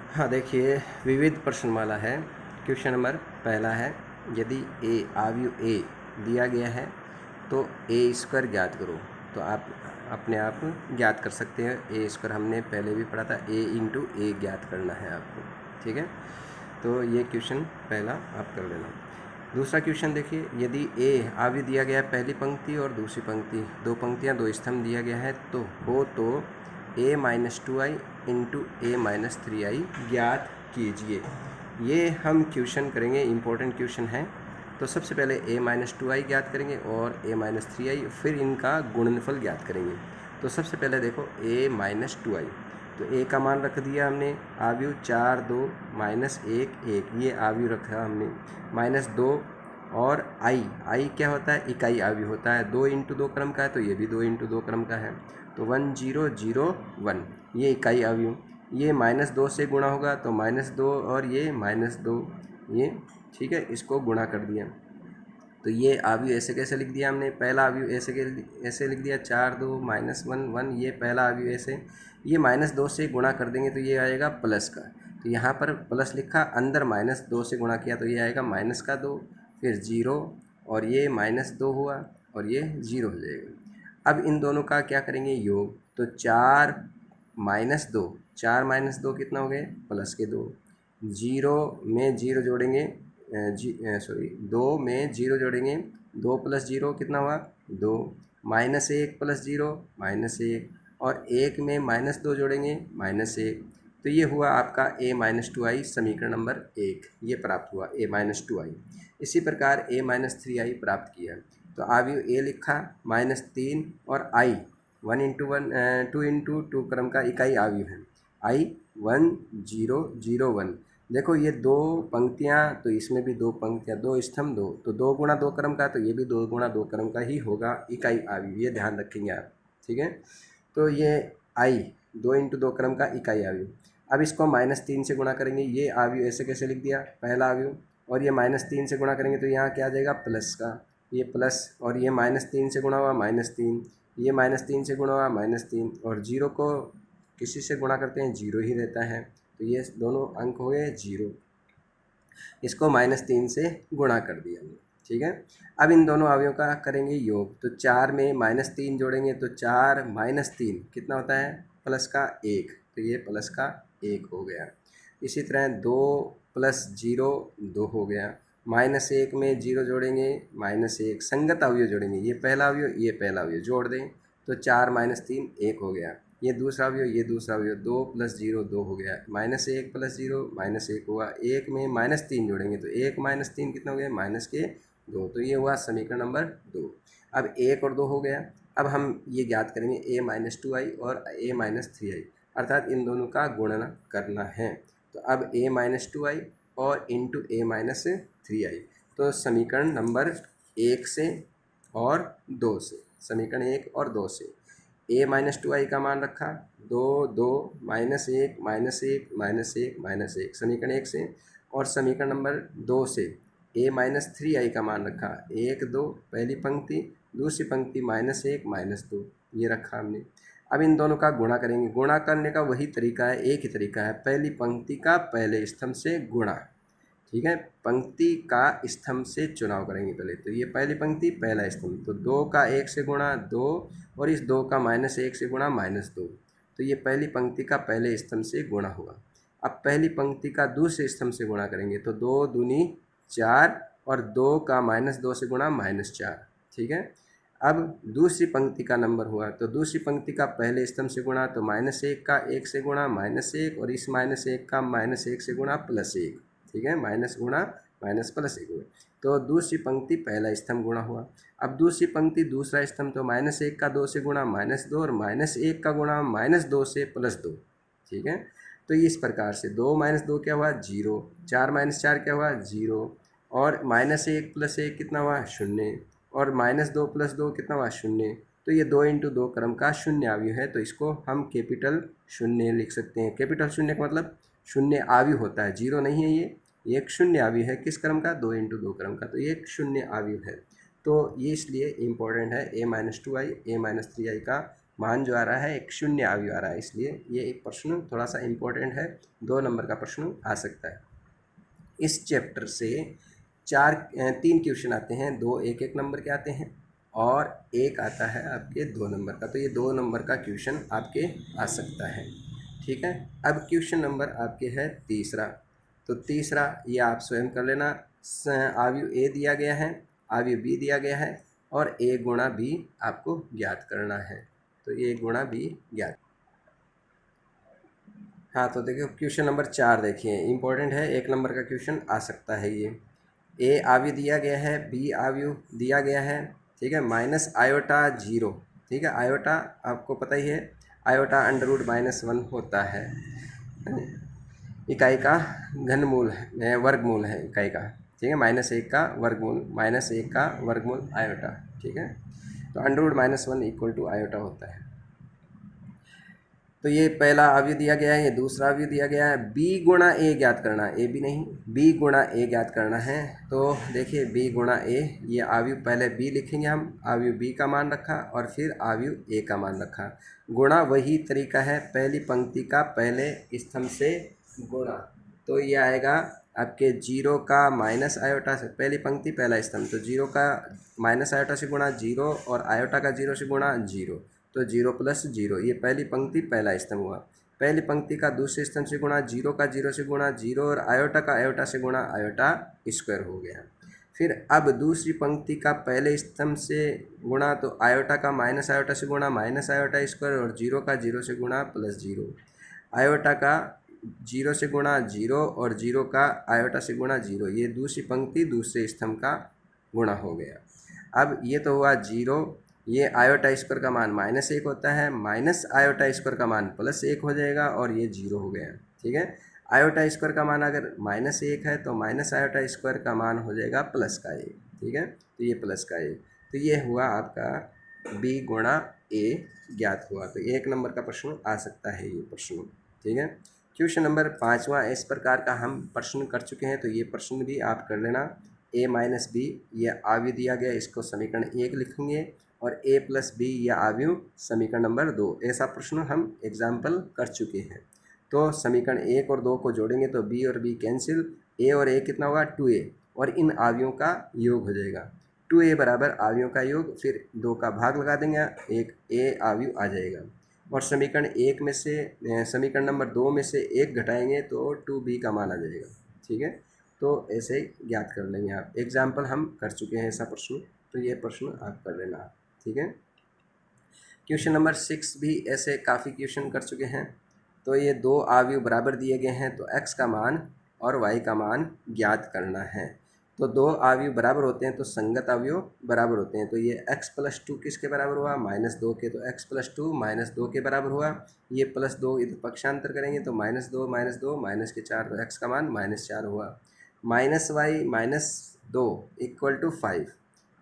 हाँ देखिए, विविध प्रश्नमाला है। क्वेश्चन नंबर पहला है, यदि ए अवयव ए दिया गया है तो ए स्क्वायर ज्ञात करो। तो आप अपने आप ज्ञात कर सकते हैं। ए स्क्वायर हमने पहले भी पढ़ा था, ए इंटू ए ज्ञात करना है आपको, ठीक है। तो ये क्वेश्चन पहला आप कर लेना। दूसरा क्वेश्चन देखिए, यदि ए अवयव दिया गया है पहली पंक्ति और दूसरी पंक्ति, दो पंक्तियाँ दो स्तंभ दिया गया है तो a minus 2i into A minus 3i ज्ञात कीजिए। ये हम क्वेश्चन करेंगे, इम्पोर्टेंट क्वेश्चन है। तो सबसे पहले a माइनस 2i ज्ञात करेंगे और a माइनस 3i, फिर इनका गुणनफल ज्ञात करेंगे। तो सबसे पहले देखो a माइनस 2i, तो a का मान रख दिया हमने, अवयव 4 2 माइनस 1 1, ये अवयव रखा हमने, माइनस 2 और i क्या होता है, इकाई अवयव होता है। 2 इंटू 2 क्रम का है तो ये भी 2 इंटू 2 क्रम का है। तो 1 0 0 1, ये इकाई अवयव। ये माइनस 2 से गुणा होगा तो माइनस 2 और ये माइनस 2, ये ठीक है, इसको गुणा कर दिया। तो ये अवयव ऐसे कैसे लिख दिया हमने, पहला अवयव ऐसे लिख दिया 4 2 माइनस 1 1, ये पहला अवयव ऐसे। ये माइनस 2 से गुणा कर देंगे तो ये आएगा प्लस का, तो यहाँ पर प्लस लिखा, अंदर माइनस 2 से गुणा किया तो ये आएगा माइनस का 2, फिर 0 और ये माइनस 2 हुआ और ये 0 हो जाएगा। अब इन दोनों का क्या करेंगे, योग। तो 4 माइनस 2, 4 माइनस 2 कितना हो गए, प्लस के 2। 0 में 0 जोड़ेंगे, 2 में 0 जोड़ेंगे, 2 प्लस 0 कितना हुआ, 2। माइनस 1 प्लस 0 माइनस 1, और 1 में माइनस 2 जोड़ेंगे, माइनस 1। तो ये हुआ आपका a माइनस 2i, समीकरण नंबर 1 ये प्राप्त हुआ, a माइनस 2i। इसी प्रकार a माइनस 3i प्राप्त किया। तो अवयव a लिखा, माइनस 3 और i 1 इंटू 1 2 इंटू 2 क्रम का इकाई अवयव है, i 1 0 0 1। देखो ये दो पंक्तियाँ, तो इसमें भी दो पंक्तियाँ, दो स्तंभ दो, तो 2 गुणा 2 क्रम का, तो ये भी 2 गुणा 2 क्रम का ही होगा इकाई अवयव, ये ध्यान रखेंगे आप, ठीक है। तो ये i 2 इंटू 2 क्रम का इकाई अवयव। अब इसको माइनस 3 से गुणा करेंगे, ये अवयव ऐसे कैसे लिख दिया, पहला अवयव, और ये माइनस 3 से गुणा करेंगे तो यहाँ क्या आ जाएगा, प्लस का, ये प्लस, और ये माइनस 3 से गुणा हुआ माइनस 3, ये माइनस 3 से गुणा हुआ माइनस 3, और 0 को किसी से गुणा करते हैं 0 ही रहता है, तो ये दोनों अंक हो गए 0। इसको माइनस 3 से गुणा कर दिया हमने, ठीक है। अब इन दोनों अवयवों का करेंगे योग। तो 4 में माइनस 3 जोड़ेंगे तो 4 माइनस 3 कितना होता है, प्लस का 1, तो ये प्लस का 1 हो गया। इसी तरह 2 प्लस 0 2 हो गया। माइनस 1 में 0 जोड़ेंगे, माइनस 1, संगत अवयव जोड़ेंगे, ये पहला अवयव ये पहला अवयव जोड़ दें तो 4 माइनस 3 1 हो गया। ये दूसरा अवयव ये दूसरा अवयव, 2 प्लस 0 2 हो गया, माइनस 1 प्लस 0 माइनस 1 हुआ। 1 में माइनस 3 जोड़ेंगे तो 1 माइनस 3 कितना हो गया, माइनस के 2, तो ये हुआ समीकरण नंबर 2। अब 1 और 2 हो गया। अब हम ये ज्ञात करेंगे a माइनस 2i और a माइनस 3i, अर्थात इन दोनों का गुणन करना है। तो अब a माइनस 2i और इंटू a माइनस 3i, तो समीकरण नंबर 1 से और 2 से, समीकरण 1 और 2 से a माइनस 2i का मान रखा, 2 2 माइनस 1 माइनस 1 माइनस 1 माइनस 1, समीकरण 1 से, और समीकरण नंबर 2 से a माइनस 3i का मान रखा, 1 2 पहली पंक्ति, दूसरी पंक्ति माइनस 1 माइनस 2, ये रखा हमने। अब इन दोनों का गुणा करेंगे। गुणा करने का वही तरीका है, एक ही तरीका है, पहली पंक्ति का पहले स्तंभ से गुणा, ठीक है। पंक्ति का स्तंभ से चुनाव करेंगे पहले, तो ये पहली पंक्ति पहला स्तंभ, तो 2 का 1 से गुणा 2, और इस 2 का माइनस 1 से गुणा माइनस 2, तो ये पहली पंक्ति का पहले स्तंभ से गुणा हुआ। अब पहली पंक्ति का दूसरे स्तंभ से गुणा करेंगे तो 2 दूनी 4, और 2 का माइनस 2 से गुणा माइनस 4, ठीक है। अब दूसरी पंक्ति का नंबर हुआ तो दूसरी पंक्ति का पहले स्तंभ से गुणा, तो माइनस 1 का 1 से गुणा माइनस 1, और इस माइनस 1 का माइनस 1 से गुणा प्लस 1, ठीक है, माइनस गुणा माइनस प्लस 1 हुआ। तो दूसरी पंक्ति पहला स्तंभ गुणा हुआ। अब दूसरी पंक्ति दूसरा स्तंभ, तो माइनस 1 का 2 से गुणा माइनस 2, और माइनस 1 का गुणा माइनस 2 से प्लस 2, ठीक है। तो इस प्रकार से 2 माइनस 2 क्या हुआ, 0, 4 माइनस 4 क्या हुआ, 0, और माइनस 1 प्लस 1 कितना हुआ, 0, और माइनस 2 प्लस 2 कितना हुआ, 0। तो ये 2 इंटू 2 क्रम का शून्य अवयव है, तो इसको हम कैपिटल शून्य लिख सकते हैं। कैपिटल शून्य का मतलब शून्य अवयव होता है, 0 नहीं है, ये एक शून्य अवयव है, किस क्रम का, 2 इंटू 2 क्रम का, तो ये एक शून्य अवयव है। तो ये इसलिए इम्पोर्टेंट है a minus 2i a minus 3i का मान जो आ रहा है एक शून्य आव्यूह आ रहा है, इसलिए ये एक प्रश्न थोड़ा सा इम्पोर्टेंट है, 2 नंबर का प्रश्न आ सकता है। इस चैप्टर से 3 क्वेश्चन आते हैं, 2 1-1 नंबर के आते हैं और एक आता है आपके 2 नंबर का। तो ये 2 नंबर का क्वेश्चन आपके आ सकता है, ठीक है। अब क्वेश्चन नंबर आपके है तीसरा। तो तीसरा ये आप स्वयं कर लेना। आव्यूह ए दिया गया है, आव्यूह बी दिया गया है और ए गुणा बी आपको ज्ञात करना है। तो ए गुणा बी ज्ञात। हाँ, तो देखिए क्वेश्चन नंबर 4 देखिए, इम्पोर्टेंट है, 1 नंबर का क्वेश्चन आ सकता है ये। ए आव्यूह दिया गया है, बी आव्यूह दिया गया है, ठीक है, माइनस आयोटा 0, ठीक है। आयोटा आपको पता ही है, आयोटा √-1 होता है, इकाई का घनमूल है, वर्गमूल है इकाई का, ठीक है। -1 का वर्गमूल, -1 का वर्गमूल आयोटा, ठीक है। तो √-1 इक्वल टू आयोटा होता है। तो ये पहला आव्यूह दिया गया है, ये दूसरा आव्यूह दिया गया है। बी गुणा ए ज्ञात करना है, ए भी नहीं, बी गुणा ए ज्ञात करना है। तो देखिए बी गुणा ए, ये आव्यूह पहले बी लिखेंगे हम, आव्यूह बी का मान रखा और फिर आव्यूह ए का मान रखा। गुणा वही तरीका है, पहली पंक्ति का पहले स्तंभ से गुणा। तो ये आएगा आपके 0 का माइनस आयोटा से, पहली पंक्ति पहला स्तंभ, तो 0 का माइनस आयोटा से गुणा 0 और आयोटा का 0 से गुणा 0, तो 0 + 0, ये पहली पंक्ति पहला स्तंभ हुआ। पहली पंक्ति का दूसरे स्तंभ से गुणा, 0 का 0 से गुणा 0 और आयोटा का आयोटा से गुणा आयोटा स्क्वायर हो गया। फिर अब दूसरी पंक्ति का पहले स्तंभ से गुणा, तो आयोटा का माइनस आयोटा से गुणा माइनस आयोटा स्क्वायर और 0 का 0 से गुणा +0, आयोटा का 0 से गुणा 0 और 0 का आयोटा से गुणा 0, ये दूसरी पंक्ति दूसरे स्तंभ का गुणा हो गया। अब ये तो हुआ 0, ये आयोटा स्क्वायर का मान -1 होता है, माइनस आयोटा स्क्वायर का मान +1 हो जाएगा और ये 0 हो गया, ठीक है। आयोटा स्क्वायर का मान अगर -1 है तो माइनस आयोटा स्क्वायर का मान हो जाएगा +1, ठीक है। तो ये +1, तो ये हुआ आपका बी गुणा ए ज्ञात हुआ। तो 1 नंबर का प्रश्न आ सकता है ये प्रश्न, ठीक है। क्वेश्चन नंबर 5वां इस प्रकार का हम प्रश्न कर चुके हैं, तो ये प्रश्न भी आप कर लेना। a - b ये आव्यूह दिया गया, इसको समीकरण 1 लिखेंगे और a + b या आव्यूह समीकरण नंबर 2, ऐसा प्रश्न हम एग्जाम्पल कर चुके हैं। तो समीकरण 1 और 2 को जोड़ेंगे तो b और b कैंसिल, a और a कितना होगा 2a और इन आव्यूहों का योग हो जाएगा। 2a बराबर आव्यूहों का योग, फिर 2 का भाग लगा देंगे, एक a आव्यूह आ जाएगा और समीकरण 1 में से समीकरण नंबर 2 में से 1 घटाएंगे तो 2b का मान आ जाएगा, ठीक है। तो ऐसे ज्ञात कर लेंगे आप, एग्जाम्पल हम कर चुके हैं ऐसा प्रश्न, तो ये प्रश्न आप कर लेना, ठीक है। क्वेश्चन नंबर 6 भी ऐसे काफ़ी क्वेश्चन कर चुके हैं। तो ये 2 आव्यूह बराबर दिए गए हैं, तो x का मान और y का मान ज्ञात करना है। तो 2 आव्यूह बराबर होते हैं तो संगत आव्यूह बराबर होते हैं। तो ये x + 2 किसके बराबर हुआ, -2 के, तो x + 2 -2 के बराबर हुआ। ये +2 इधर पक्षांतर करेंगे तो -2 -2 -4, तो x का मान -4 हुआ। -y - 2 = 5,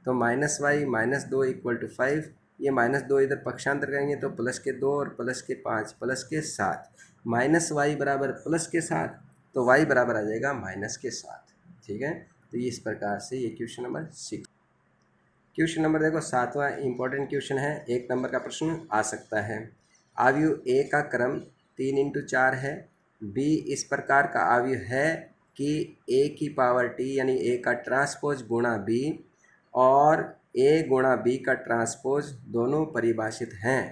तो -y - 2 = 5, ये -2 इधर पक्षांतर करेंगे तो +2 और +5 +7, -y बराबर +7, तो y बराबर आ जाएगा -7, ठीक है। तो ये इस प्रकार से ये क्वेश्चन नंबर 6। क्वेश्चन नंबर देखो 7वां इम्पोर्टेंट क्वेश्चन है, 1 नंबर का प्रश्न आ सकता है। आव्यूह a का क्रम 3 × 4 है, b इस प्रकार का आव्यूह है कि a⁻t यानी a का ट्रांसपोज गुणा b और a गुणा b का ट्रांसपोज दोनों परिभाषित हैं।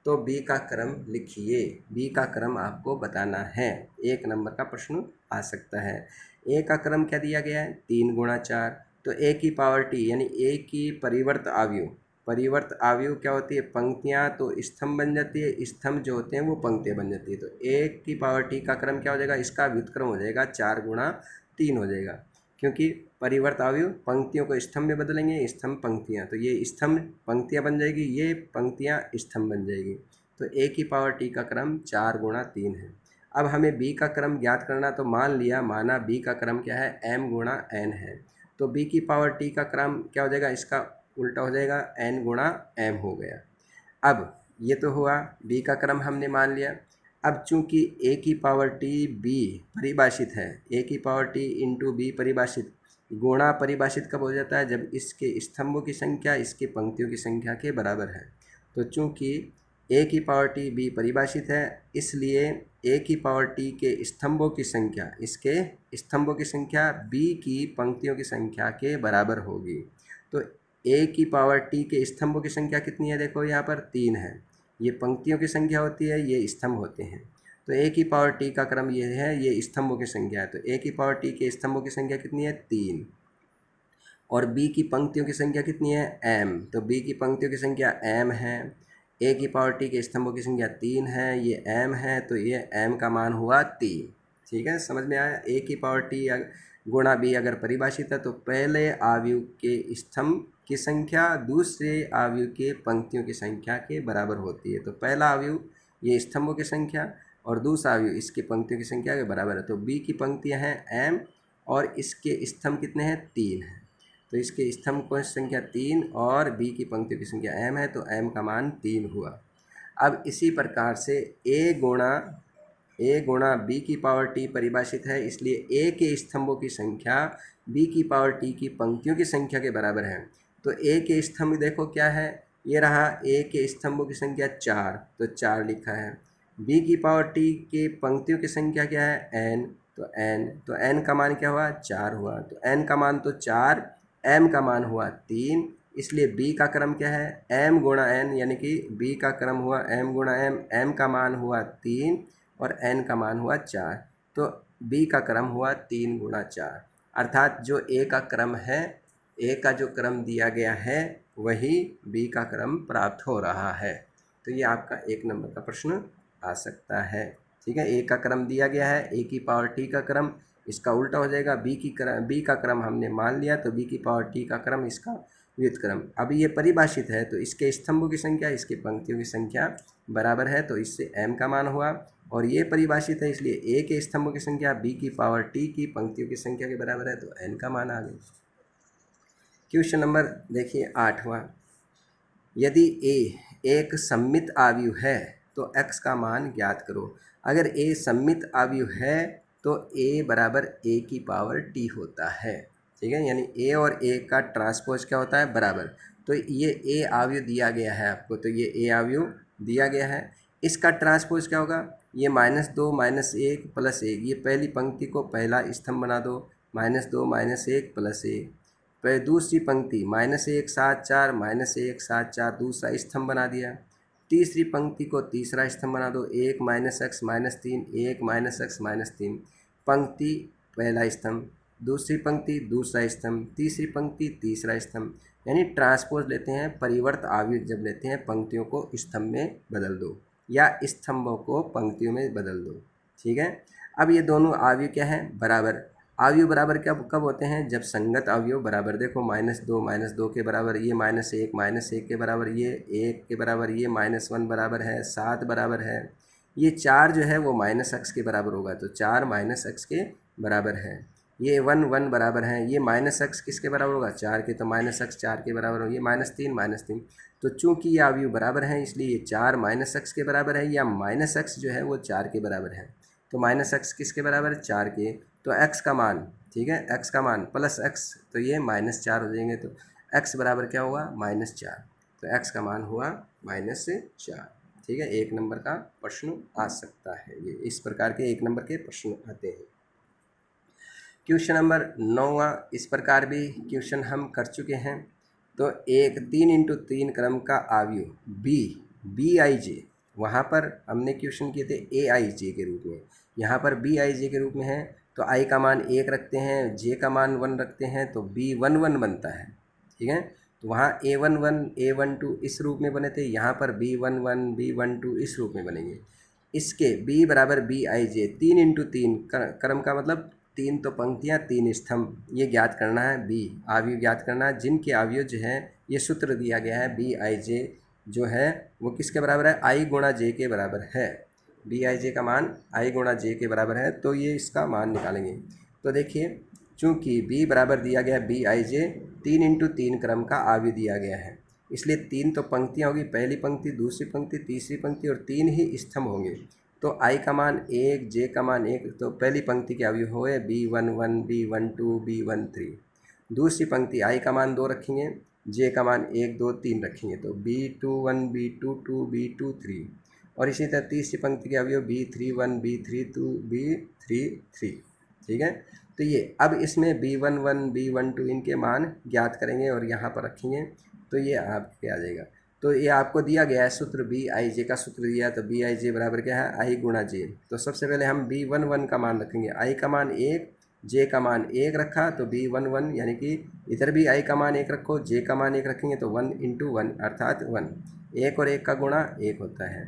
तो b का क्रम लिखिए, b का क्रम आपको बताना है, 1 नंबर का प्रश्न आ सकता है। a का क्रम क्या दिया गया है, 3 × 4, तो a⁻t यानी a की परिवर्त आव्यूह, परिवर्त आव्यूह क्या होती है, पंक्तियाँ तो स्तंभ बन जाती है, स्तंभ जो होते हैं वो पंक्तियाँ बन जाती है। तो a⁻t का क्रम क्या हो जाएगा, इसका व्युत्क्रम हो जाएगा 4 × 3 हो जाएगा, क्योंकि परिवर्त आव्यूह पंक्तियों को स्तंभ में बदलेंगे, स्तंभ पंक्तियाँ, तो ये स्तंभ पंक्तियाँ बन जाएगी, ये पंक्तियाँ स्तंभ बन जाएगी। तो a⁻t का क्रम 4 × 3 है। अब हमें b का क्रम ज्ञात करना, तो माना b का क्रम क्या है, m × n है। तो b⁻t का क्रम क्या हो जाएगा, इसका उल्टा हो जाएगा, n × m हो गया। अब ये तो हुआ b का क्रम हमने मान लिया। अब चूंकि a⁻t b परिभाषित है, a⁻t × b परिभाषित, गुणा परिभाषित कब हो जाता है, जब इसके स्तंभों की संख्या इसके पंक्तियों की संख्या के बराबर है। तो चूंकि ए की पावर टी बी परिभाषित है, इसलिए ए की पावर टी के स्तंभों की संख्या, इसके स्तंभों की संख्या बी की पंक्तियों की संख्या के बराबर होगी। तो ए की पावर टी के स्तंभों की संख्या कितनी है? देखो यहाँ पर 3 है, ये पंक्तियों की संख्या होती है, ये स्तंभ होते हैं। तो ए की पावर टी का क्रम ये है, ये स्तंभों की संख्या है। तो ए की पावर टी के स्तंभों की संख्या कितनी है? 3। और बी की पंक्तियों की संख्या कितनी है? m। तो बी की पंक्तियों की संख्या m है, ए की पावर टी के स्तंभों की संख्या 3 है, ये m है, तो ये m का मान हुआ 3। ठीक है, समझ में आया? ए की पावर टी गुणा बी अगर परिभाषित है तो पहले आव्यूह के स्तंभ की संख्या दूसरे आव्यूह के पंक्तियों की संख्या के बराबर होती है। तो पहला आव्यूह ये स्तंभों की संख्या और दूसरा आव्यूह इसकी पंक्तियों की संख्या के बराबर है। तो बी की पंक्तियाँ हैं m और इसके स्तंभ कितने हैं? 3 हैं। तो इसके स्तंभ की संख्या 3 और बी की पंक्तियों की संख्या m है, तो m का मान 3 हुआ। अब इसी प्रकार से a गुणा बी की पावर टी परिभाषित है, इसलिए a के स्तंभों की संख्या b की पावर टी की पंक्तियों की संख्या के बराबर है। तो a के स्तंभ देखो क्या है, ये रहा a के स्तंभों की संख्या 4, तो 4 लिखा है। b की पावर t के पंक्तियों की संख्या क्या है? n, तो n का मान क्या हुआ? 4 हुआ। तो n का मान तो 4, m का मान हुआ 3, इसलिए b का क्रम क्या है? m गुणा n, यानी कि b का क्रम हुआ m गुणा m, m का मान हुआ 3 और n का मान हुआ 4। तो b का क्रम हुआ 3 गुणा 4, अर्थात जो a का क्रम है, a का जो क्रम दिया गया है वही b का क्रम प्राप्त हो रहा है। तो ये आपका 1 नंबर का प्रश्न आ सकता है। ठीक है, a का क्रम दिया गया है, a की पावर t का क्रम, इसका उल्टा हो जाएगा, b का क्रम हमने मान लिया, तो b की पावर t का क्रम, इसका व्युत्क्रम। अब ये परिभाषित है तो इसके स्तंभों की संख्या इसके पंक्तियों की संख्या बराबर है, तो इससे m का मान हुआ। और ये परिभाषित है, इसलिए a के स्तंभों की संख्या b की पावर t की पंक्तियों की संख्या के बराबर है, तो n का मान आ गया। क्वेश्चन नंबर देखिए 8वां, यदि a एक सममित आव्यूह है तो x का मान ज्ञात करो। अगर a सममित आव्यूह है तो a बराबर a की पावर t होता है। ठीक है, यानी a और a का ट्रांसपोज क्या होता है? बराबर। तो ये a आव्यूह दिया गया है आपको, तो ये a आव्यूह दिया गया है, इसका ट्रांसपोज क्या होगा? ये -2 -1 + 1, ये पहली पंक्ति को पहला स्तंभ बना दो, -2 -1 + 1। फिर दूसरी पंक्ति -1 7 4 -1 7 4, दूसरा स्तंभ बना दिया। तीसरी पंक्ति को तीसरा स्तंभ बना दो, 1 -x -3 1 -x -3, पंक्ति पहला स्तंभ, दूसरी पंक्ति दूसरा स्तंभ, तीसरी पंक्ति तीसरा स्तंभ। यानी ट्रांसपोज लेते हैं, परिवर्त आव्यूह जब लेते हैं, पंक्तियों को स्तंभ में बदल दो या स्तंभों को पंक्तियों में बदल दो। ठीक है, अब ये दोनों आव्यूह क्या है? बराबर। आव्यूह बराबर कब होते हैं? जब संगत आव्यूह बराबर। देखो -2 के बराबर, ये -1 के बराबर, ये 1 के बराबर, ये -1 बराबर है, 7 बराबर है, ये 4 जो है वो -x के बराबर होगा, तो 4 -x के बराबर है। ये 1 1 बराबर है, ये -x किसके बराबर होगा? 4 के, तो -x 4 के बराबर होगा। ये -3 तो चूंकि ये आव्यूह बराबर हैं इसलिए ये 4 -x के बराबर है, या -x जो है वो 4 के बराबर है। तो -x किसके बराबर है? 4 के। तो x का मान, ठीक है, x का मान प्लस x, तो ये -4 हो जाएंगे, तो x बराबर क्या हुआ? -4। तो x का मान हुआ -4। ठीक है, 1 नंबर का प्रश्न आ सकता है। ये इस प्रकार के 1 नंबर के प्रश्न आते हैं। क्वेश्चन नंबर 9वां, इस प्रकार भी क्वेश्चन हम कर चुके हैं। तो एक 3x3 क्रम का आव्यूह BIJ, वहाँ पर हमने क्वेश्चन किए थे AIJ के रूप में, यहाँ पर BIJ के रूप में है। तो i का मान 1 रखते हैं, j का मान 1 रखते हैं, तो B11 बनता है। ठीक है, तो वहाँ A11 A12 इस रूप में बने थे, यहाँ पर B11 B12 इस रूप में बनेंगे। इसके B बराबर BIJ, 3x3 क्रम का मतलब 3 तो पंक्तियाँ 3 स्तंभ, ये ज्ञात करना है। B आव्यूह ज्ञात करना है, जिनके आव्यूह जो है ये सूत्र दिया गया है, BIJ जो है वो किसके बराबर है? I गुणा j के बराबर है। BIJ का मान I गुणा j के बराबर है, तो ये इसका मान निकालेंगे। तो देखिए, चूँकि B बराबर दिया गया BIJ, 3x3 क्रम का आव्यूह दिया गया है, इसलिए 3 तो पंक्तियाँ होगी, पहली पंक्ति दूसरी पंक्ति तीसरी पंक्ति और 3 ही स्तंभ होंगे। तो I का मान 1, j का मान 1, तो पहली पंक्ति के आव्यूह हुए B11 B12 B13। दूसरी पंक्ति I का मान 2 रखेंगे, जे का मान 1 2 3 रखेंगे तो B21 B22 B23, और इसी तरह तीसरी पंक्ति के अवयव B31 B32 B33। ठीक है, तो ये अब इसमें B11 B12 इनके मान ज्ञात करेंगे और यहाँ पर रखेंगे, तो ये आपके आ जाएगा। तो ये आपको दिया गया है सूत्र BIJ का सूत्र दिया है, तो BIJ बराबर क्या है I गुणा J। तो सबसे पहले हम B11 का मान रखेंगे, I का मान 1 J का मान 1 रखा तो B11, यानी कि इधर भी I का मान 1 रखो, J का मान 1 रखेंगे तो 1 × 1 अर्थात 1, 1 और 1 का गुणा 1 होता है।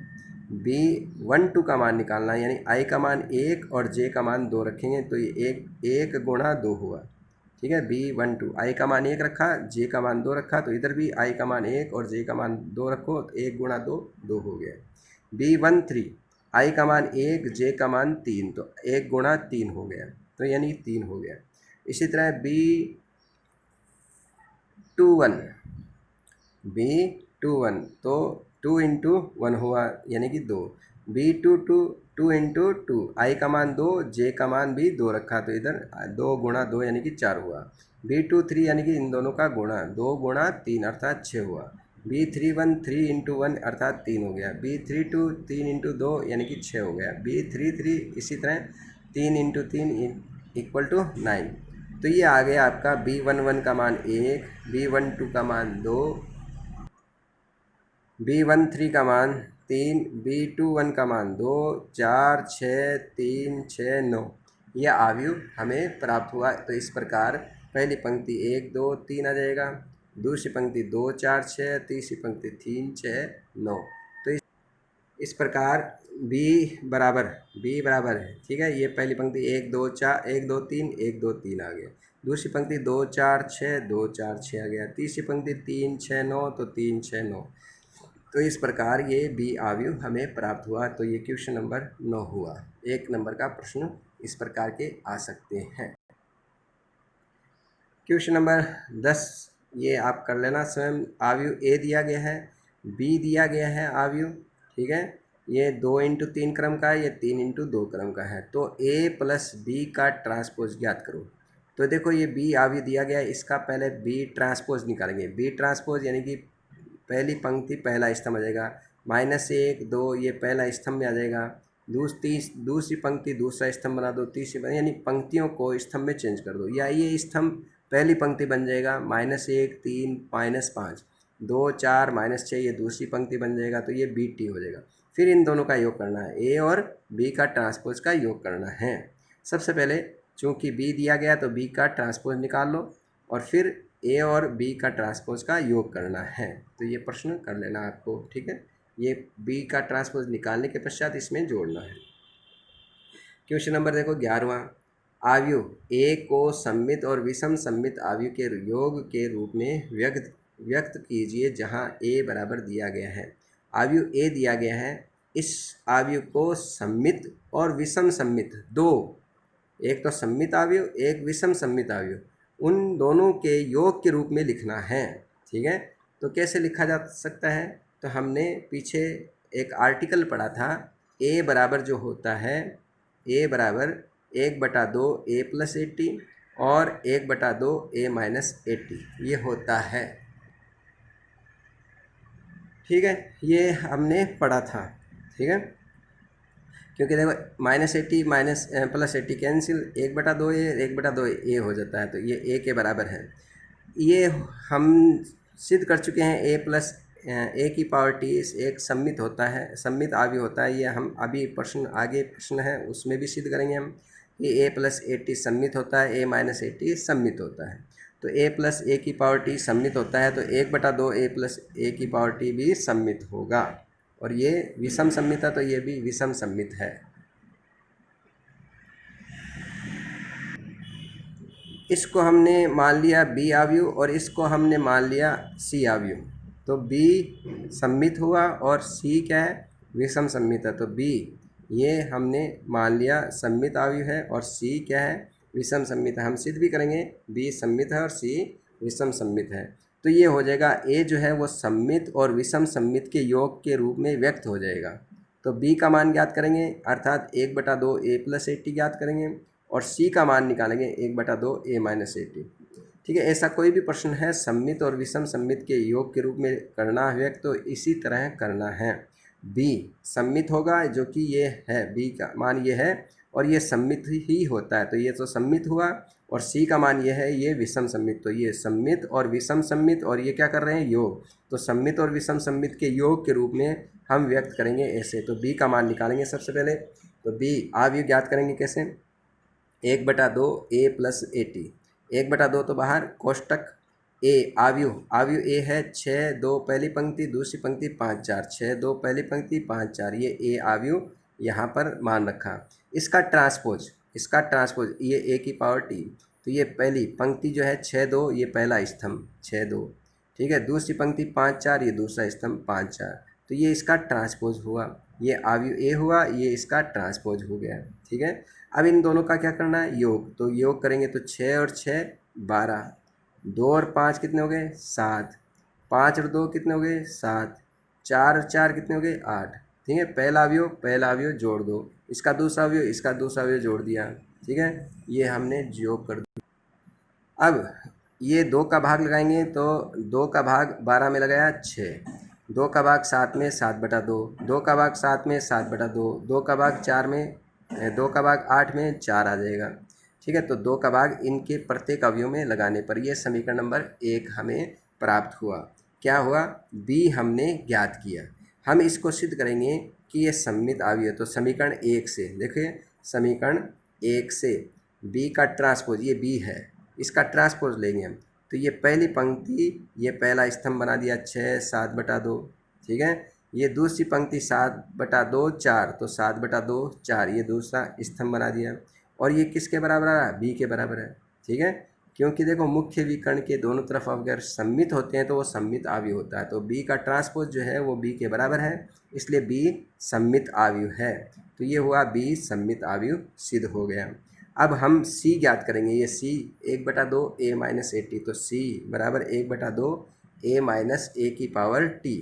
B12 का मान निकालना है, यानी I का मान 1 और J का मान 2 रखेंगे तो ये 1 गुणा 2 हुआ। ठीक है, B12 I का मान 1 रखा, J का मान 2 रखा, तो इधर भी I का मान 1 और J का मान 2 रखो तो 1 गुणा 2 2 हो गया। B13 I का मान 1 J का मान 3, तो 1 गुणा 3 हो गया, तो यानी 3 हो गया। इसी तरह B21 तो 2 × 1 हुआ यानी कि 2। B22 2 × 2, I का मान 2 J का मान भी 2 रखा तो इधर 2 गुणा 2 यानी कि 4 हुआ। B23 यानी कि इन दोनों का गुणा 2 गुणा 3 अर्थात 6 हुआ। B31 3 × 1 अर्थात 3 हो गया। B32 3 × 2 यानी कि 6 हो गया। B33 इसी तरह 3 × 3 = 9। तो ये आ गया आपका B11 का मान 1, B12 का मान 2, B13 का मान 3, B21 का मान 2, 4 6 3 6 9, यह अवयव हमें प्राप्त हुआ। तो इस प्रकार पहली पंक्ति 1 2 3 आ जाएगा, दूसरी पंक्ति 2 4 6, तीसरी पंक्ति 3 6 9। तो इस प्रकार B बराबर है। ठीक है, ये पहली पंक्ति 1 2 4 1 2 3 1 2 3 आ गया, दूसरी पंक्ति 2 4 6 2 4 6 आ गया, तीसरी पंक्ति 3 6 9 तो 3 6 9। तो इस प्रकार ये B अवयव हमें प्राप्त हुआ। तो ये क्वेश्चन नंबर 9 हुआ। 1 नंबर का प्रश्न इस प्रकार के आ सकते हैं। क्वेश्चन नंबर 10 ये आप कर लेना स्वयं। अवयव A दिया गया है, B दिया गया है अवयव। ठीक है, ये 2 × 3 क्रम का है, ये 3 × 2 क्रम का है। तो A + B का ट्रांसपोज ज्ञात करो। तो देखो ये B अवयव दिया गया है, इसका पहले B ट्रांसपोज निकालेंगे। B ट्रांसपोज यानी कि पहली पंक्ति पहला स्तंभ आ जाएगा, -1 2 ये पहला स्तंभ में आ जाएगा, दूसरी पंक्ति दूसरा स्तंभ बना दो, तीसरी यानी पंक्तियों को स्तंभ में चेंज कर दो, या ये स्तंभ पहली पंक्ति बन जाएगा -1 3 -5 2 4 -6, ये दूसरी पंक्ति बन जाएगा तो ये BT हो जाएगा। फिर इन दोनों का योग करना है, A और B का ट्रांसपोज का योग करना है। सबसे पहले चूँकि B दिया गया तो B का ट्रांसपोज निकाल लो और फिर A और B का ट्रांसपोज का योग करना है। तो ये प्रश्न कर लेना आपको। ठीक है, ये B का ट्रांसपोज निकालने के पश्चात इसमें जोड़ना है। क्वेश्चन नंबर देखो 11वां, अवयव A को सममित और विषम सममित अवयव के योग के रूप में व्यक्त कीजिए जहां A बराबर दिया गया है। अवयव A दिया गया है, इस अवयव को सममित और विषम सममित दो, एक तो सममित अवयव एक विषम सममित अवयव, उन दोनों के योग के रूप में लिखना है। ठीक है, तो कैसे लिखा जा सकता है? तो हमने पीछे एक आर्टिकल पढ़ा था, A बराबर जो होता है A बराबर 1/2 A + 80 और 1/2 A - 80 ये होता है। ठीक है, ये हमने पढ़ा था। ठीक है, क्योंकि देखो -80 +80 कैंसिल, 1/2 A 1/2 A हो जाता है, तो ये A के बराबर है। ये हम सिद्ध कर चुके हैं A+A⁴ एक सममित होता है, सममित अवयव होता है। ये हम अभी आगे प्रश्न है उसमें भी सिद्ध करेंगे हम कि A + A⁴ सममित होता है, A - A⁴ सममित होता है। तो A+A⁴ सममित होता है तो 1/2 A + A⁴ भी सममित होगा, और ये विषम सममित है तो ये भी विषम सममित है। इसको हमने मान लिया B अवयव और इसको हमने मान लिया C अवयव, तो B सममित हुआ और C क्या है? विषम सममित है। तो B ये हमने मान लिया सममित अवयव है और C क्या है? विषम सममित है। हम सिद्ध भी करेंगे B सममित है और C विषम सममित है। तो ये हो जाएगा A जो है वो सममित और विषम सममित के योग के रूप में व्यक्त हो जाएगा। तो B का मान ज्ञात करेंगे अर्थात 1/2 A + 80 ज्ञात करेंगे और C का मान निकालेंगे 1/2 A - 80। ठीक है, ऐसा कोई भी प्रश्न है सममित और विषम सममित के योग के रूप में करना है तो इसी तरह करना है। बी सममित होगा, जो कि ये है, बी का मान ये है और ये सममित ही होता है, तो ये तो सममित हुआ, और सी का मान ये है, ये विषम सममित, तो ये सममित और विषम सममित, और ये क्या कर रहे हैं, योग, तो सममित और विषम सममित के योग के रूप में हम व्यक्त करेंगे ऐसे। तो बी का मान निकालेंगे सबसे पहले, तो बी आव्यूह ज्ञात करेंगे कैसे, 1/2 a प्लस AT, 1/2 तो बाहर, कोष्टक ए आव्यूह ए है 6 2 पहली पंक्ति, दूसरी पंक्ति 5 4, 6 2 पहली पंक्ति 5 4, ये ए आव्यूह यहाँ पर मान रखा। इसका ट्रांसपोज ये ए की पावर टी, तो ये पहली पंक्ति जो है 6 2, ये पहला स्तंभ 6 2, ठीक है, दूसरी पंक्ति 5 4, ये दूसरा स्तंभ 5 4, तो ये इसका ट्रांसपोज हुआ, ये आव्यूह ए हुआ, ये इसका ट्रांसपोज हो गया, ठीक है। अब इन दोनों का क्या करना है, योग, तो योग करेंगे तो 6 और 6 12, 2 और 5 कितने हो गए 7, 5 और 2 कितने हो गए 7, 4 और 4 कितने हो गए 8, ठीक है। पहला अवयव जोड़ दो, इसका दूसरा अवयव जोड़ दिया, ठीक है, ये हमने योग कर दिया। अब ये 2 का भाग लगाएंगे तो 2 का भाग 12 में लगाया 6, 2 का भाग 7 में 7/2, 2 का भाग 7 में 7/2, 2 का भाग 4 में 2 का भाग 8 में 4 आ जाएगा, ठीक है। तो 2 का भाग इनके प्रत्येक अवयव में लगाने पर ये समीकरण नंबर 1 हमें प्राप्त हुआ। क्या हुआ, बी हमने ज्ञात किया। हम इसको सिद्ध करेंगे कि ये सममित अवयव, तो समीकरण 1 से देखिए, समीकरण 1 से बी का ट्रांसपोज, ये बी है, इसका ट्रांसपोज लेंगे हम, तो ये पहली पंक्ति, ये पहला स्तंभ बना दिया 6 7/2, ठीक है। ये दूसरी पंक्ति 7/2 4, तो 7/2 4, ये दूसरा स्तंभ बना दिया, और ये किसके बराबर आ रहा है, बी के बराबर है, ठीक है। क्योंकि देखो मुख्य विकर्ण के दोनों तरफ अगर सममित होते हैं तो वो सममित अवयव होता है, तो बी का ट्रांसपोज जो है वो बी के बराबर है, इसलिए बी सममित अवयव है, तो ये हुआ बी सममित अवयव सिद्ध हो गया। अब हम सी ज्ञात करेंगे, ये सी 1/2 a माइनस AT, तो सी बराबर 1/2 a माइनस a की पावर t,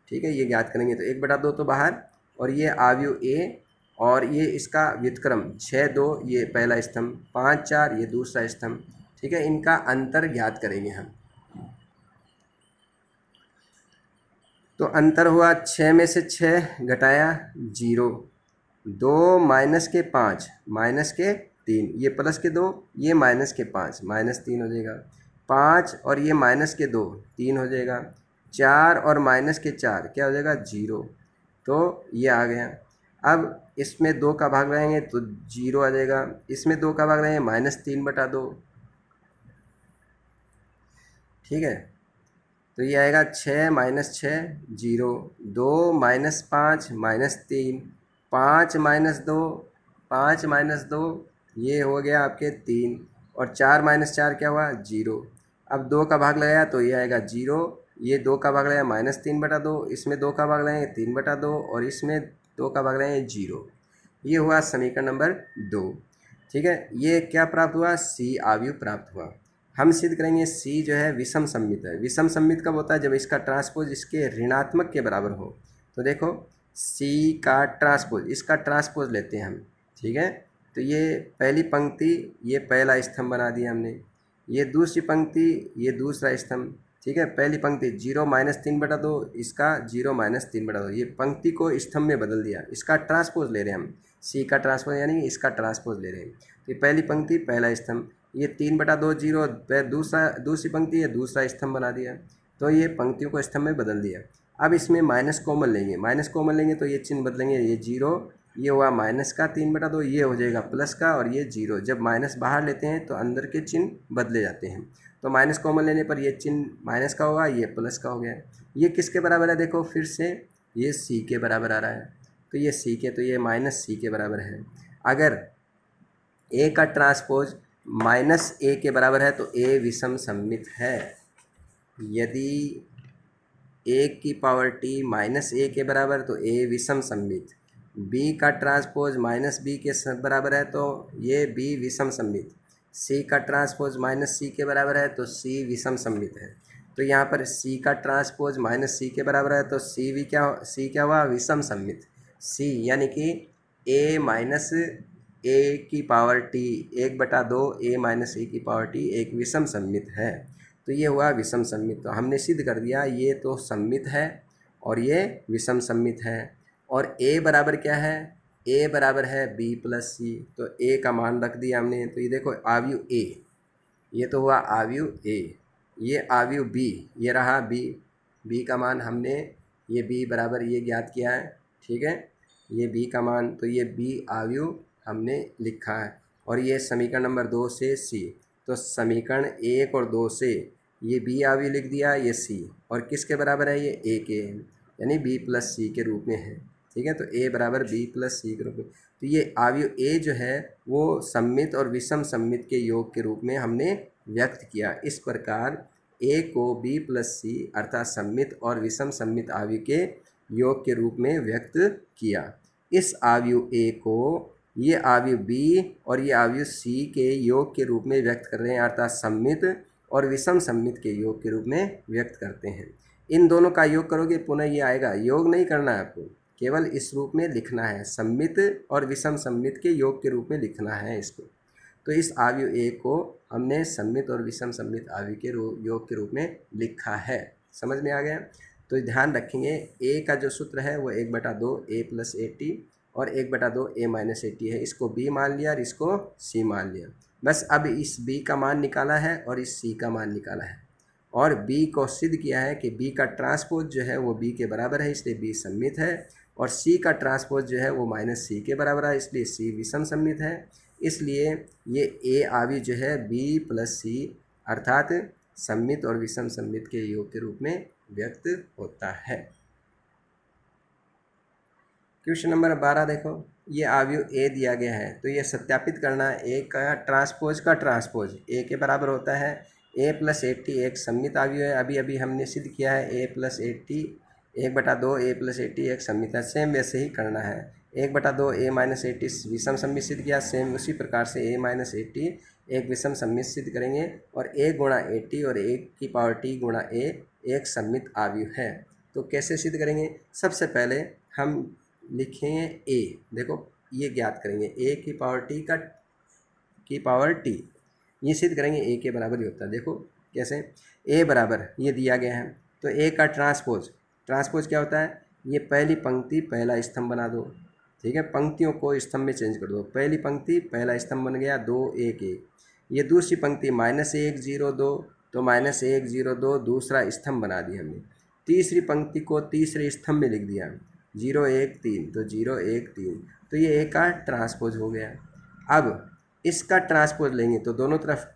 ठीक है, ये ज्ञात करेंगे, तो 1/2 तो बाहर, और ये आव्यूह ए, और ये इसका व्युत्क्रम 6 2, ये पहला स्तंभ 5 4, ये दूसरा स्तंभ, ठीक है, इनका अंतर ज्ञात करेंगे हम। तो अंतर हुआ 6 में से 6 घटाया 0, 2 माइनस के 5 माइनस के 3, ये प्लस के 2, ये माइनस के 5 माइनस 3 हो जाएगा, 5 और ये माइनस के 2 3 हो जाएगा, 4 और माइनस के 4 क्या हो जाएगा 0, तो ये आ गया। अब इसमें 2 का भाग लगाएंगे तो 0 आ जाएगा, इसमें 2 का भाग लगाएंगे -3/2, ठीक है, तो ये आएगा 6 minus 6 0, 2 minus 5 minus 3, 5 minus 2 5 minus 2, ये हो गया आपके 3, और 4 माइनस 4 क्या हुआ 0। अब 2 का भाग लगाया तो ये आएगा 0, ये 2 का भाग लगाया -3/2, इसमें 2 का भाग लगाएंगे 3/2, और इसमें 2 का भाग लगाएंगे 0। ये हुआ समीकरण नंबर 2, ठीक है। ये क्या प्राप्त हुआ, सी आव्यूह प्राप्त हुआ। हम सिद्ध करेंगे सी जो है विषम सममित है। विषम सममित कब होता है, जब इसका ट्रांसपोज इसके ऋणात्मक के बराबर हो। तो देखो सी का ट्रांसपोज, इसका ट्रांसपोज लेते हैं हम, ठीक है। तो ये पहली पंक्ति, ये पहला स्तंभ बना दिया हमने, ये दूसरी पंक्ति, ये दूसरा स्तंभ, ठीक है। पहली पंक्ति 0 -3/2, इसका 0 -3/2, ये पंक्ति को स्तंभ में बदल दिया, इसका ट्रांसपोज ले रहे हैं हम, सी का ट्रांसपोज यानी इसका ट्रांसपोज ले रहे हैं। तो ये पहली पंक्ति पहला स्तंभ, ये 3/2 0, दूसरी पंक्ति, ये दूसरा स्तंभ बना दिया, तो ये पंक्तियों को स्तंभ में बदल दिया। अब इसमें माइनस कॉमन लेंगे, तो ये चिन्ह बदलेंगे, ये 0, ये हुआ माइनस का 3/2, ये हो जाएगा प्लस का, और ये 0। जब माइनस बाहर लेते हैं तो अंदर के चिन्ह बदले जाते हैं, तो माइनस कॉमन लेने पर ये चिन्ह माइनस का होगा, ये प्लस का हो गया। ये किसके बराबर है, देखो फिर से ये सी के बराबर आ रहा है, तो ये सी के, तो ये माइनस सी के बराबर है। अगर ए का ट्रांसपोज माइनस ए के बराबर है तो ए विषम सममित है। यदि ए की पावर टी माइनस ए के बराबर तो ए विषम सममित। बी का ट्रांसपोज माइनस बी के बराबर है तो ये बी विषम सममित। सी का ट्रांसपोज माइनस सी के बराबर है तो सी विषम सममित है। तो यहाँ पर सी का ट्रांसपोज माइनस सी के बराबर है तो सी क्या हुआ, विषम सममित। सी यानी कि ए माइनस ए की पावर टी 1/2 a माइनस ए की पावर टी एक विषम सममित है। तो ये हुआ विषम सममित। तो हमने सिद्ध कर दिया ये तो सममित है और ये विषम सममित है। और a बराबर क्या है? a बराबर है b प्लस सी। तो a का मान रख दिया हमने। तो ये देखो आव्यूह a, ये तो हुआ आव्यूह a, ये आव्यूह b, ये रहा b। b का मान हमने ये b बराबर ये ज्ञात किया है, ठीक है, ये b का मान। तो ये b आव्यूह हमने लिखा है। और ये समीकरण नंबर 2 से c। तो समीकरण 1 और 2 से ये b आव्यूह लिख दिया, ये c, और किसके बराबर है? ये a के, यानी b प्लस सी के रूप में है, ठीक है। तो a बराबर b प्लस सी के रूप में। तो ये आव्यूह a जो है वो सममित और विषम सममित के योग के रूप में हमने व्यक्त किया। इस प्रकार a को b प्लस सी अर्थात सममित और विषम सममित आव्यूह के योग के रूप में व्यक्त किया। इस आव्यूह a को ये आव्यूह b और ये आव्यूह c के योग के रूप में व्यक्त कर रहे हैं, अर्थात सममित और विषम सममित के योग के रूप में व्यक्त करते हैं। इन दोनों का योग करोगे पुनः ये आएगा। योग नहीं करना है आपको, केवल इस रूप में लिखना है, सममित और विषम सममित के योग के रूप में लिखना है इसको। तो इस आव्यूह a को हमने सममित और विषम सममित आव्यूह के योग के रूप में लिखा है। समझ में आ गया? तो ध्यान रखेंगे a का जो सूत्र है वो 1/2 a प्लस ए टी और 1/2 a माइनस ए टी है। इसको b मान लिया और इसको c मान लिया। बस अब इस b का मान निकाला है और इस c का मान निकाला है और b को सिद्ध किया है कि b का ट्रांसपोज जो है वो b के बराबर है, इसलिए b सममित है। और c का ट्रांसपोज जो है वो माइनस c के बराबर है, इसलिए c विषम सममित है। इसलिए ये a आव्यूह जो है b प्लस सी अर्थात सममित और विषम सममित के योग के रूप में व्यक्त होता है। क्वेश्चन नंबर 12 देखो, ये आव्यूह a दिया गया है तो ये सत्यापित करना है a का ट्रांसपोज a के बराबर होता है। a प्लस ए टी एक सममित आव्यूह है, अभी अभी हमने सिद्ध किया है a plus A T 1/2 a plus A T एक सममित है। सेम वैसे ही करना है, 1/2 a माइनस ए टी विषम सममित सिद्ध किया, सेम उसी प्रकार से a माइनस ए टी एक विषम सममित सिद्ध करेंगे। और a गुणा ए टी और 1 की पावर t गुणा a एक सममित आव्यूह है। तो कैसे सिद्ध करेंगे? सबसे पहले हम लिखेंगे a, देखो ये ज्ञात करेंगे a की पावर t, ये सिद्ध करेंगे a के बराबर ही होता है। देखो कैसे, a बराबर ये दिया गया है तो a का ट्रांसपोज क्या होता है? ये पहली पंक्ति पहला स्तंभ बना दो, ठीक है, पंक्तियों को स्तंभ में चेंज कर दो। पहली पंक्ति पहला स्तंभ बन गया 2 1 1। ये दूसरी पंक्ति -1 0 2, तो -1 0 2 दूसरा स्तंभ बना दिया हमने। तीसरी पंक्ति को तीसरे स्तंभ में लिख दिया 0 1 3, तो 0 1 3, तो ये a का ट्रांसपोज हो गया। अब इसका ट्रांसपोज लेंगे तो दोनों तरफ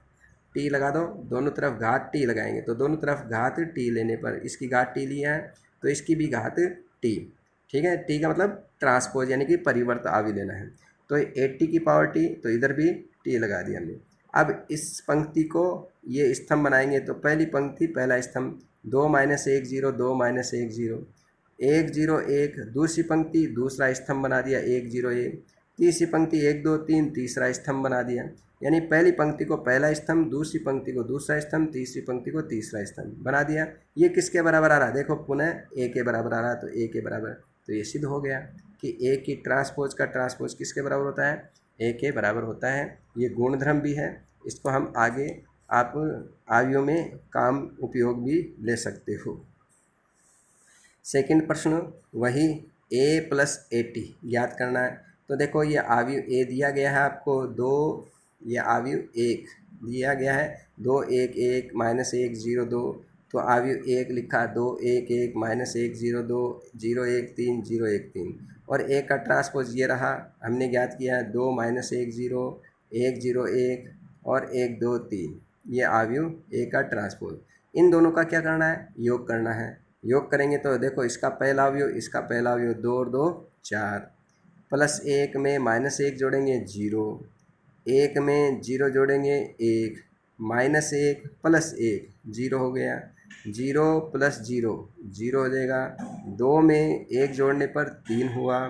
t लगा दो, दोनों तरफ घात t लगाएंगे तो दोनों तरफ घात t लेने पर इसकी घात t लिया है तो इसकी भी घात t, ठीक है। t का मतलब ट्रांसपोज यानी कि परिवर्त आव्यूह लेना है। तो 80 की पावर t, तो इधर भी t लगा दिया हमने। अब इस पंक्ति को ये स्तंभ बनाएंगे तो पहली पंक्ति पहला स्तंभ 2 -1 0 2 -1 0 1 0 1, दूसरी पंक्ति दूसरा स्तंभ बना दिया 1 0 1, तीसरी पंक्ति 1 2 3 तीसरा स्तंभ बना दिया। यानी पहली पंक्ति को पहला स्तंभ, दूसरी पंक्ति को दूसरा स्तंभ, तीसरी पंक्ति को तीसरा स्तंभ बना दिया। ये किसके बराबर आ रहा है? देखो पुनः a के बराबर आ रहा है, तो a के बराबर, तो ये सिद्ध हो गया कि a की ट्रांसपोज का ट्रांसपोज किसके बराबर होता है? a के बराबर होता है। ये गुणधर्म भी है, इसको हम आगे आप आव्यूह में काम उपयोग भी ले सकते हो। सेकंड प्रश्न वही a प्लस ए टी ज्ञात करना है। तो देखो ये आव्यूह a दिया गया है आपको 2, ये आव्यूह 1 दिया गया है 2 1 1 -1 0 2, तो आव्यूह 1 लिखा 2 1 1 -1 0 2 0 1 3 0 1 3, और a का ट्रांसपोज ये रहा, हमने ज्ञात किया है 2 -1 0 1 0 1 और 1 2 3, ये आव्यूह a का ट्रांसपोज। इन दोनों का क्या करना है? योग करना है। योग करेंगे तो देखो इसका पहला अवयव, इसका पहला अवयव 2 और 2 4, +1 में -1 जोड़ेंगे 0, 1 में 0 जोड़ेंगे 1, -1 + 1 0 हो गया, 0 + 0 0 हो जाएगा, 2 में 1 जोड़ने पर 3 हुआ।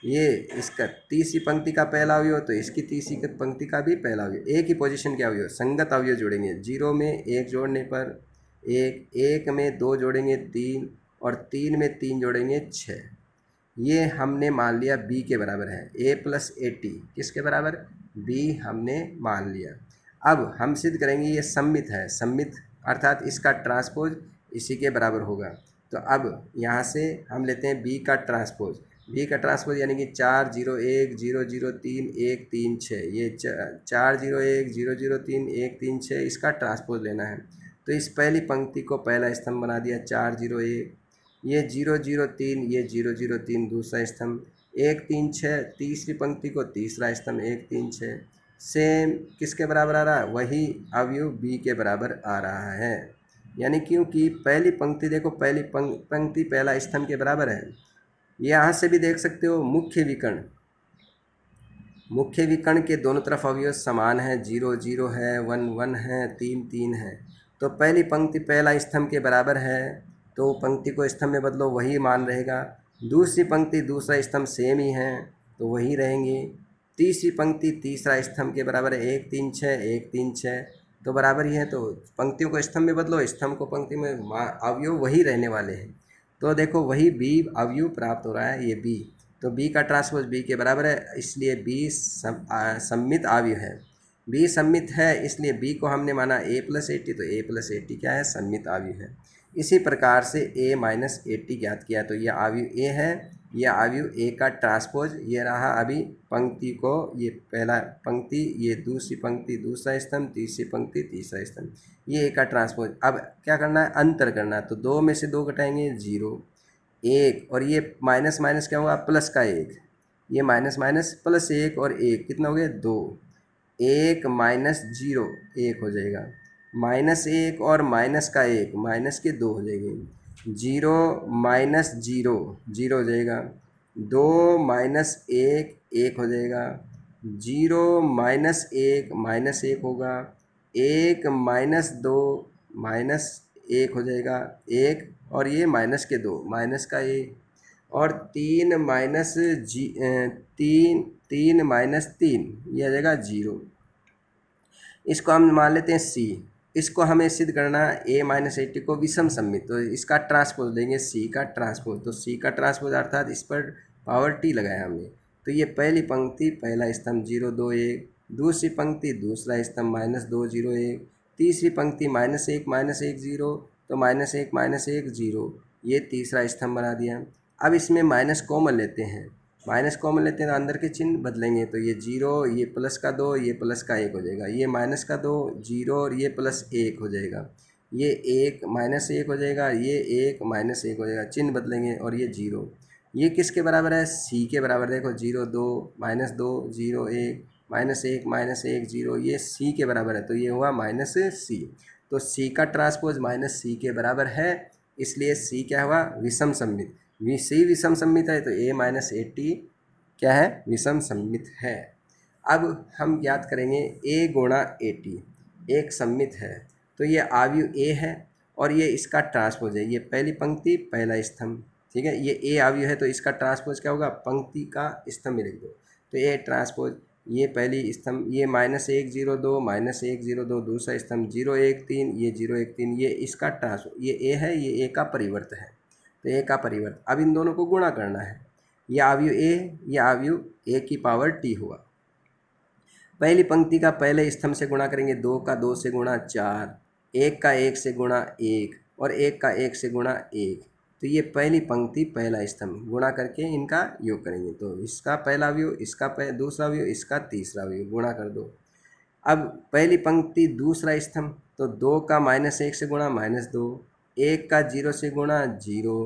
ये इसका तीसरी पंक्ति का पहला अवयव, तो इसकी तीसरी पंक्ति का भी पहला अवयव, एक ही पोजीशन के अवयव संगत अवयव जोड़ेंगे। 0 में 1 जोड़ने पर 1, 1 में 2 जोड़ेंगे 3 और 3 में 3 जोड़ेंगे 6। ये हमने मान लिया b के बराबर है, a प्लस ए टी किसके बराबर, b हमने मान लिया। अब हम सिद्ध करेंगे ये सममित है, सममित अर्थात इसका ट्रांसपोज इसी के बराबर होगा। तो अब यहाँ से हम लेते हैं b का ट्रांसपोज, b का ट्रांसपोज यानी कि 4 0 1 0 0 3 1 3 6, ये 4 0 1 0 0 3 1 3 6 इसका ट्रांसपोज लेना है। तो इस पहली पंक्ति को पहला स्तंभ बना दिया 4 0 1, ये 0 0 3, ये 0 0 3 दूसरा स्तंभ, 1 3 6 तीसरी पंक्ति को तीसरा स्तंभ 1 3 6, सेम किसके बराबर आ रहा है, वही अवयव b के बराबर आ रहा है। यानी क्योंकि पहली पंक्ति देखो, पहली पंक्ति पहला स्तंभ के बराबर है। यहाँ से भी देख सकते हो मुख्य विकर्ण, मुख्य विकर्ण के दोनों तरफ अवयव समान है, 0 0 है, 1 1 है, 3 3 है। तो पहली पंक्ति पहला स्तंभ के बराबर है, तो पंक्ति को स्तंभ में बदलो वही मान रहेगा। दूसरी पंक्ति दूसरा स्तंभ सेम ही है तो वही रहेंगे। तीसरी पंक्ति तीसरा स्तंभ के बराबर है, 1 3 6 1 3 6 तो बराबर ही है। तो पंक्तियों को स्तंभ में बदलो, स्तंभ को पंक्ति में, अवयव वही रहने वाले हैं। तो देखो वही b अवयव प्राप्त हो रहा है, ये b। तो b का ट्रांसपोज b के बराबर है, इसलिए b सममित अवयव है। b सममित है इसलिए b को हमने माना a प्लस ए टी, तो a प्लस ए टी क्या है, सममित अवयव है। इसी प्रकार से a माइनस ए टी ज्ञात किया, तो यह अवयव a है, यह अवयव a का ट्रांसपोज ये रहा। अभी पंक्ति को, ये पहला पंक्ति, ये दूसरी पंक्ति दूसरा स्तंभ, तीसरी पंक्ति तीसरा स्तंभ, ये a का ट्रांसपोज। अब क्या करना है, अंतर करना है। तो 2 में से 2 घटाएंगे 0 1, और ये माइनस माइनस क्या होगा, प्लस का 1, ये माइनस माइनस प्लस 1 और 1 कितना हो गया 2, 1 माइनस 0 1 हो जाएगा, माइनस 1 और माइनस का 1 माइनस के 2 हो जाएंगे, 0 माइनस 0 0 हो जाएगा, 2 माइनस 1 1 हो जाएगा, 0 माइनस 1 माइनस 1 होगा, 1 माइनस 2 माइनस 1 हो जाएगा 1, और ये माइनस के 2 माइनस का 1, और 3 माइनस 3 माइनस 3 ये आ जाएगा 0। इसको हम मान लेते हैं c। इसको हमें सिद्ध करना है a माइनस ए टी को विषम सममित, तो इसका ट्रांसपोज देंगे c का ट्रांसपोज। तो c का ट्रांसपोज अर्थात इस पर पावर t लगाया हमने। तो ये पहली पंक्ति पहला स्तंभ 0 2 1, दूसरी पंक्ति दूसरा स्तंभ -2 0 1, तीसरी पंक्ति -1 0, तो -1 0, ये तीसरा स्तंभ बना दिया। अब इसमें माइनस कॉमन लेते हैं, माइनस कॉमन लेते हैं तो अंदर के चिन्ह बदलेंगे। तो ये 0, ये प्लस का 2, ये प्लस का 1 हो जाएगा, ये माइनस का 2 0 और ये प्लस 1 हो जाएगा, ये 1 माइनस 1 हो जाएगा, ये 1 माइनस 1 हो जाएगा, चिन्ह बदलेंगे, और ये 0, ये किसके बराबर है, c के बराबर। देखो 0 2 -2 0 1 -1 0, ये c के बराबर है, तो ये हुआ माइनस c। तो c का ट्रांसपोज माइनस c के बराबर है, इसलिए c क्या हुआ, विषम सममित। c विषम सममित है तो a माइनस ए टी क्या है, विषम सममित है। अब हम ज्ञात करेंगे a गुणा ए टी एक सममित है, तो ये अवयव a है और ये इसका ट्रांसपोज है, ये पहली पंक्ति पहला स्तंभ, ठीक है। ये a अवयव है तो इसका ट्रांसपोज क्या होगा, पंक्ति का स्तंभ में लिख दो, तो a ट्रांसपोज, ये पहली स्तंभ, ये -1 0 2 -1 0 2 दूसरा स्तंभ 0 1 3, ये 0 1 3, ये इसका ट्रांसपोज, ये a है, ये a का परिवर्त है, तो a का परिवर्त। अब इन दोनों को गुणा करना है, यह अवयव a, यह अवयव a की पावर t हुआ। पहली पंक्ति का पहले स्तंभ से गुणा करेंगे, 2 का 2 से गुणा 4, 1 का 1 से गुणा 1 और 1 का 1 से गुणा 1, तो ये पहली पंक्ति पहला स्तंभ, गुणा करके इनका योग करेंगे। तो इसका पहला अवयव, इसका दूसरा अवयव, इसका तीसरा अवयव, गुणा कर दो। अब पहली पंक्ति दूसरा स्तंभ, तो 2 का -1 से गुणा -2, 1 का 0 से गुणा 0,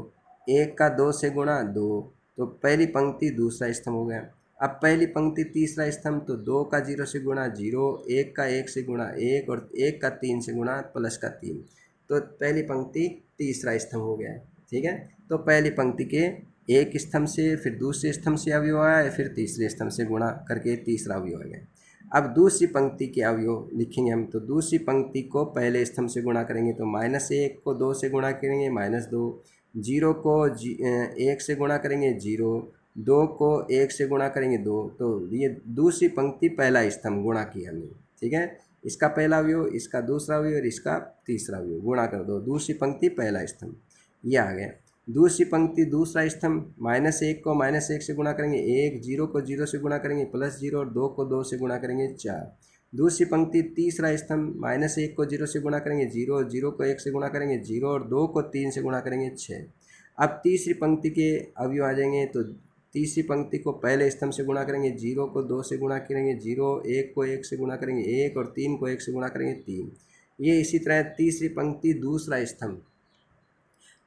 1 का 2 से गुणा 2, तो पहली पंक्ति दूसरा स्तंभ हो गया। अब पहली पंक्ति तीसरा स्तंभ, तो 2 का 0 से गुणा 0, 1 का 1 से गुणा 1 और 1 का 3 से गुणा प्लस का 3, तो पहली पंक्ति तीसरा स्तंभ हो गया, ठीक है। तो पहली पंक्ति के एक स्तंभ से, फिर दूसरे स्तंभ से अवयव आया, फिर तीसरे स्तंभ से गुणा करके तीसरा अवयव आ गया। अब दूसरी पंक्ति के अवयव लिखेंगे हम, तो दूसरी पंक्ति को पहले स्तंभ से गुणा करेंगे, तो -1 को 2 से गुणा करेंगे -2, 0 को 1 से गुणा करेंगे 0, 2 को 1 से गुणा करेंगे 2, तो ये दूसरी पंक्ति पहला स्तंभ गुणा किया हमने, ठीक है। इसका पहला अवयव, इसका दूसरा अवयव और इसका तीसरा अवयव, गुणा कर दो, दूसरी पंक्ति पहला स्तंभ, ये आ गया। दूसरी पंक्ति दूसरा स्तंभ -1 को -1 से गुणा करेंगे 1, 0 को 0 से गुणा करेंगे +0 और 2 को 2 से गुणा करेंगे 4। दूसरी पंक्ति तीसरा स्तंभ -1 को 0 से गुणा करेंगे 0, 0 को 1 से गुणा करेंगे 0 और 2 को 3 से गुणा करेंगे 6। अब तीसरी पंक्ति के अवयव आ जाएंगे, तो तीसरी पंक्ति को पहले स्तंभ से गुणा करेंगे 0 को 2 से गुणा करेंगे 0, 1 को 1 से गुणा करेंगे 1 और 3 को 1 से गुणा करेंगे 3। ये इसी तरह तीसरी पंक्ति दूसरा स्तंभ,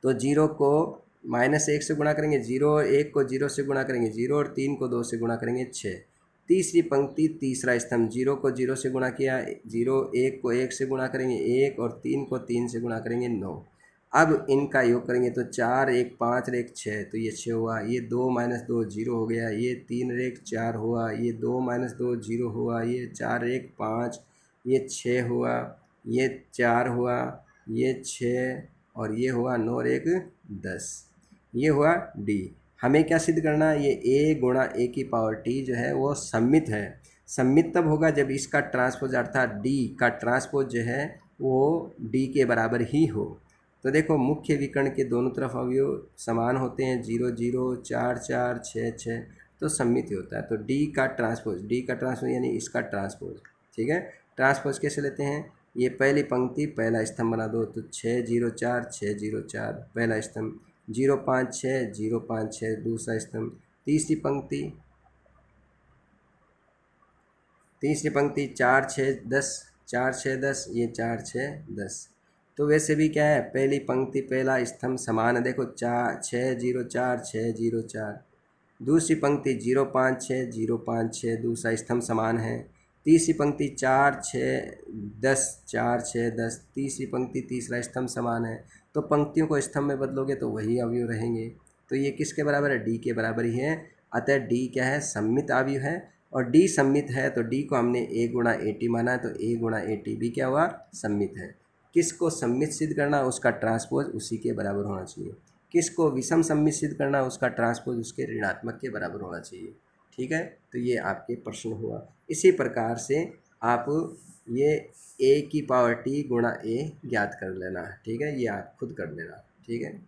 तो 0 को -1 से गुणा करेंगे 0, 1 को 0 से गुणा करेंगे 0 और 3 को 2 से गुणा करेंगे 6। तीसरी पंक्ति तीसरा स्तंभ 0 को 0 से गुणा किया 0, 1 को 1 से गुणा करेंगे 1 और 3 को 3 से गुणा करेंगे 9। अब इनका योग करेंगे तो 4, 1, 5 और 1, 6, तो ये 6 हुआ, ये 2 - 2 0 हो गया, ये 3 और 1 4 हुआ, ये 2 - 2 0 हुआ, ये 4, 1 5, ये 6 हुआ, ये 4 हुआ, ये 6 और ये हुआ 9 और 1 10। ये हुआ डी। हमें क्या सिद्ध करना है, ये a गुणा a की पावर t जो है वो सममित है। सममित तब होगा जब इसका ट्रांसपोज अर्थात d का ट्रांसपोज जो है वो d के बराबर ही हो। तो देखो मुख्य विकर्ण के दोनों तरफ अवयव समान होते हैं, 0 0 4 4 6 6, तो सममित ही होता है। तो d का ट्रांसपोज यानी इसका ट्रांसपोज, ठीक है। ट्रांसपोज कैसे लेते हैं, ये पहली पंक्ति पहला स्तंभ बना दो, तो 6 0 4 6 0 4 पहला स्तंभ, 0 5 6 0 5 6 दूसरा स्तंभ, तीसरी पंक्ति 4 6 10 4 6 10, ये 4 6 10। तो वैसे भी क्या है, पहली पंक्ति पहला स्तंभ समान है, देखो 4 6 0 4 6 0 4। दूसरी पंक्ति 0 5 6 0 5 6 दूसरा स्तंभ समान है। तीसरी पंक्ति 4 6 10 4 6 10 तीसरी पंक्ति तीसरा स्तंभ समान है। तो पंक्तियों को स्तंभ में बदलोगे तो वही अवयव रहेंगे। तो ये किसके बराबर है, डी के बराबर ही है। अतः डी क्या है, सममित अवयव है। और डी सममित है तो डी को हमने a गुणा ए टी माना है, तो a गुणा ए टी भी क्या हुआ, सममित है। किसको सममित सिद्ध करना, उसका ट्रांसपोज उसी के बराबर होना चाहिए। किसको विषम सममित सिद्ध करना, उसका ट्रांसपोज उसके ऋणात्मक के बराबर होना चाहिए, ठीक है। तो ये आपके प्रश्न हुआ। इसी प्रकार से आप ये a की पावर t गुणा a ज्ञात कर लेना, ठीक है। ये आप खुद कर लेना, ठीक है।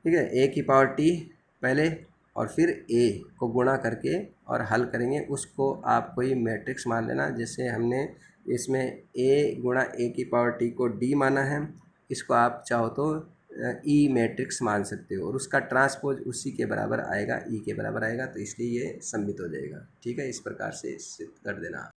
ठीक है, a की पावर t पहले और फिर a को गुणा करके और हल करेंगे, उसको आप कोई मैट्रिक्स मान लेना। जैसे हमने इसमें a गुणा a की पावर t को d माना है, इसको आप चाहो तो ई मैट्रिक्स मान सकते हो, और उसका ट्रांसपोज उसी के बराबर आएगा, ई के बराबर आएगा, तो इसलिए ये सममित हो जाएगा, ठीक है। इस प्रकार से सिद्ध कर देना।